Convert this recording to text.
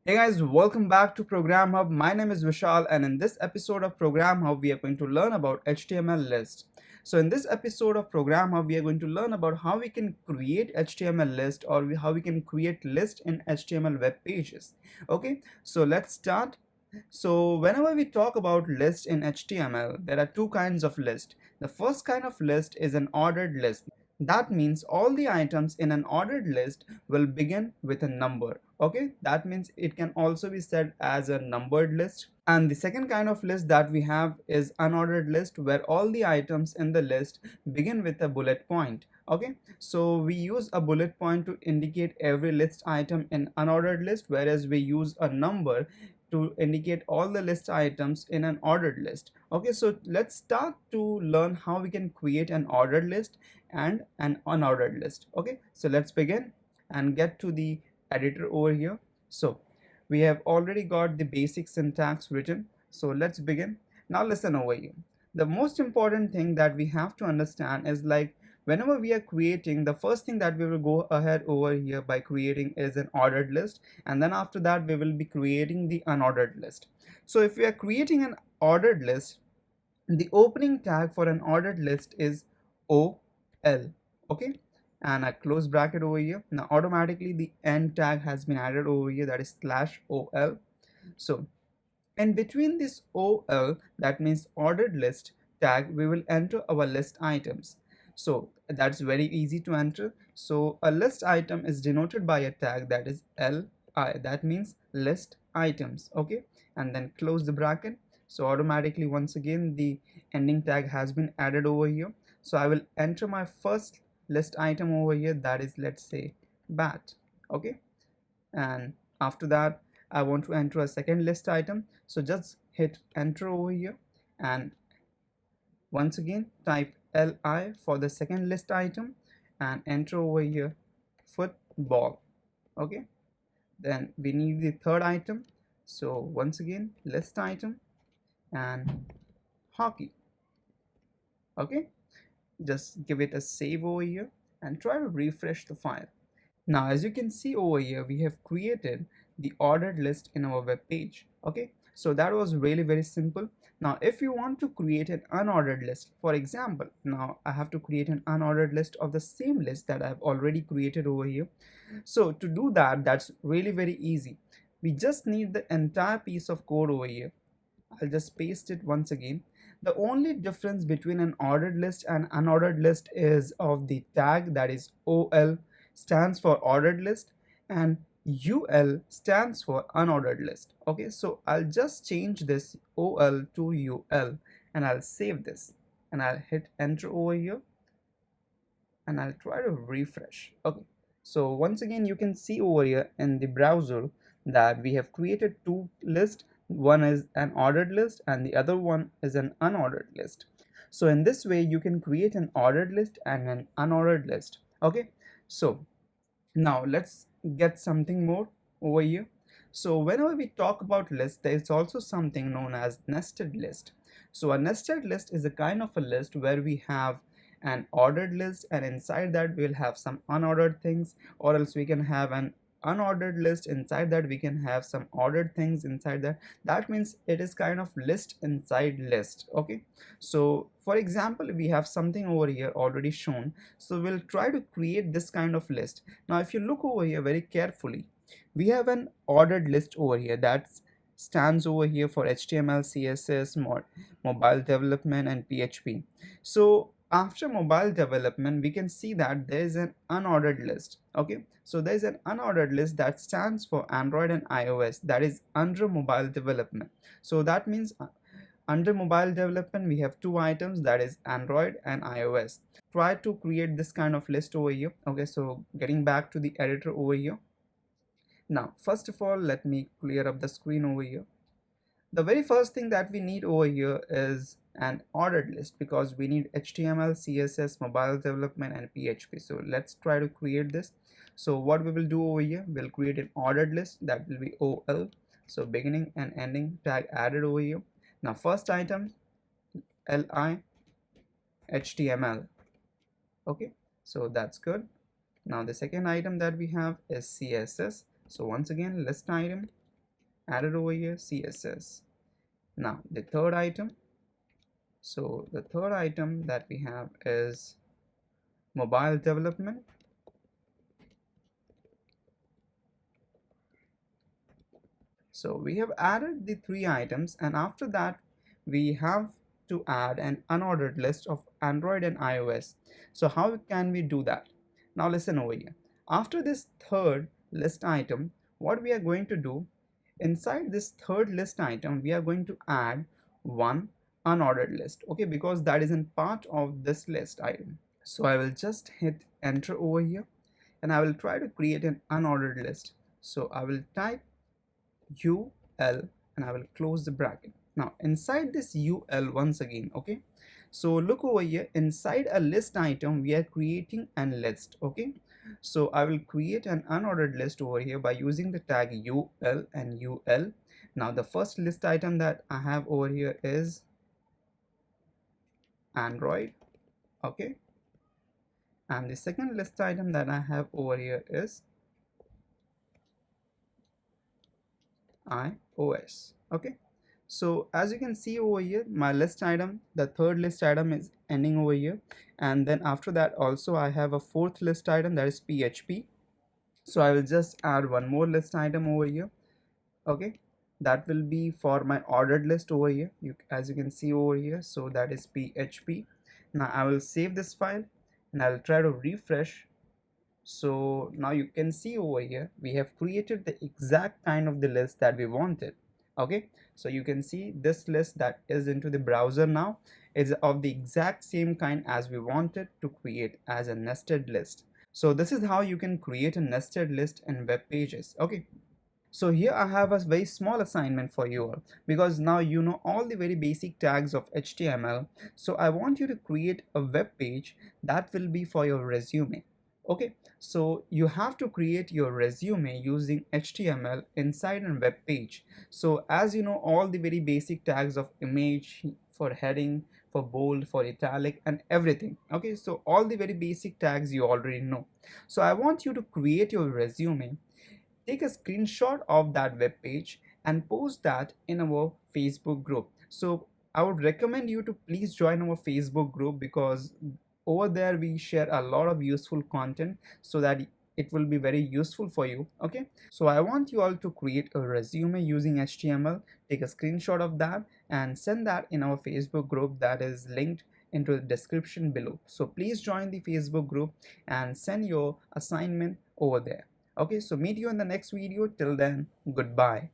Hey guys, welcome back to ProgramHub. My name is Vishal, and in this episode of ProgramHub, we are going to learn about HTML lists. So in this episode of ProgramHub, we are going to learn about how we can create HTML list or how we can create list in HTML web pages. Okay, so let's start. So whenever we talk about list in HTML, there are two kinds of list. The first kind of list is an ordered list. That means all the items in an ordered list will begin with a number. Okay, that means it can also be said as a numbered list. And the second kind of list that we have is unordered list, where all the items in the list begin with a bullet point. Okay, so we use a bullet point to indicate every list item in unordered list, whereas we use a number to indicate all the list items in an ordered list. Okay, so let's start to learn how we can create an ordered list and an unordered list. Okay, so let's begin and get to the editor over here. So we have already got the basic syntax written, so let's begin. Now listen over here. The most important thing that we have to understand is, like, whenever we are creating, the first thing that we will go ahead over here by creating is an ordered list, and then after that we will be creating the unordered list. So if we are creating an ordered list, the opening tag for an ordered list is OL. Okay, and a close bracket over here. Now automatically the end tag has been added over here, that is /OL. So in between this OL, that means ordered list tag, we will enter our list items. So that's very easy to enter. So a list item is denoted by a tag that is LI, that means list items. Okay, and then close the bracket. So automatically once again the ending tag has been added over here. So I will enter my first list item over here, that is, let's say, bat. Okay, and after that I want to enter a second list item, so just hit enter over here, and once again type LI for the second list item and enter over here football. Okay, then we need the third item, so once again list item and hockey. Okay, just give it a save over here and try to refresh the file. Now, as you can see over here, we have created the ordered list in our web page. Okay, so that was really very simple. Now, if you want to create an unordered list, for example, now I have to create an unordered list of the same list that I've already created over here. So to do that, that's really very easy. We just need the entire piece of code over here. I'll just paste it once again. The only difference between an ordered list and unordered list is of the tag, that is OL stands for ordered list and UL stands for unordered list. Okay, so I'll just change this OL to UL and I'll save this and I'll hit enter over here and I'll try to refresh. Okay, so once again you can see over here in the browser that we have created two lists. One is an ordered list and the other one is an unordered list. So in this way you can create an ordered list and an unordered list. Okay, so now let's get something more over here. So whenever we talk about list, there is also something known as nested list. So a nested list is a kind of a list where we have an ordered list and inside that we'll have some unordered things, or else we can have an unordered list, inside that we can have some ordered things inside that. That means it is kind of list inside list. Okay, so for example, we have something over here already shown, so we'll try to create this kind of list. Now if you look over here very carefully, we have an ordered list over here that stands over here for HTML, CSS, mobile development and PHP. So after mobile development we can see that there is an unordered list. Okay, so there is an unordered list that stands for Android and iOS, that is under mobile development. So that means under mobile development we have two items, that is Android and iOS. Try to create this kind of list over here. Okay, so getting back to the editor over here. Now first of all, let me clear up the screen over here. The very first thing that we need over here is an ordered list, because we need HTML, CSS, mobile development and PHP. So let's try to create this. So what we will do over here, we'll create an ordered list that will be OL. So beginning and ending tag added over here. Now first item LI HTML. Okay, so that's good. Now the second item that we have is CSS. So once again list item added over here, CSS. Now the third item, so the third item that we have is mobile development. So we have added the three items, and after that we have to add an unordered list of Android and iOS. So how can we do that? Now listen over here. After this third list item, what we are going to do, inside this third list item, we are going to add one unordered list, okay, because that is in part of this list item. So I will just hit enter over here, and I will try to create an unordered list. So I will type UL and I will close the bracket. Now inside this UL, once again, okay, so look over here, inside a list item we are creating an list, okay. So I will create an unordered list over here by using the tag UL and UL. Now the first list item that I have over here is Android, okay, and the second list item that I have over here is iOS, okay. So as you can see over here, my list item, the third list item is ending over here, and then after that also I have a fourth list item, that is PHP. So I will just add one more list item over here, okay, that will be for my ordered list over here, as you can see over here, so that is PHP. Now I will save this file and I will try to refresh. So now you can see over here we have created the exact kind of the list that we wanted, okay. So you can see this list that is into the browser now is of the exact same kind as we wanted to create as a nested list. So this is how you can create a nested list in web pages, okay. So here I have a very small assignment for you all, because now you know all the very basic tags of HTML. So I want you to create a web page that will be for your resume. Okay, so you have to create your resume using HTML inside a web page. So as you know all the very basic tags of image, for heading, for bold, for italic and everything. Okay, so all the very basic tags you already know. So I want you to create your resume, take a screenshot of that web page and post that in our Facebook group. So I would recommend you to please join our Facebook group, because over there we share a lot of useful content so that it will be very useful for you, okay. So I want you all to create a resume using HTML, take a screenshot of that and send that in our Facebook group that is linked into the description below. So please join the Facebook group and send your assignment over there. Okay, so meet you in the next video. Till then, goodbye.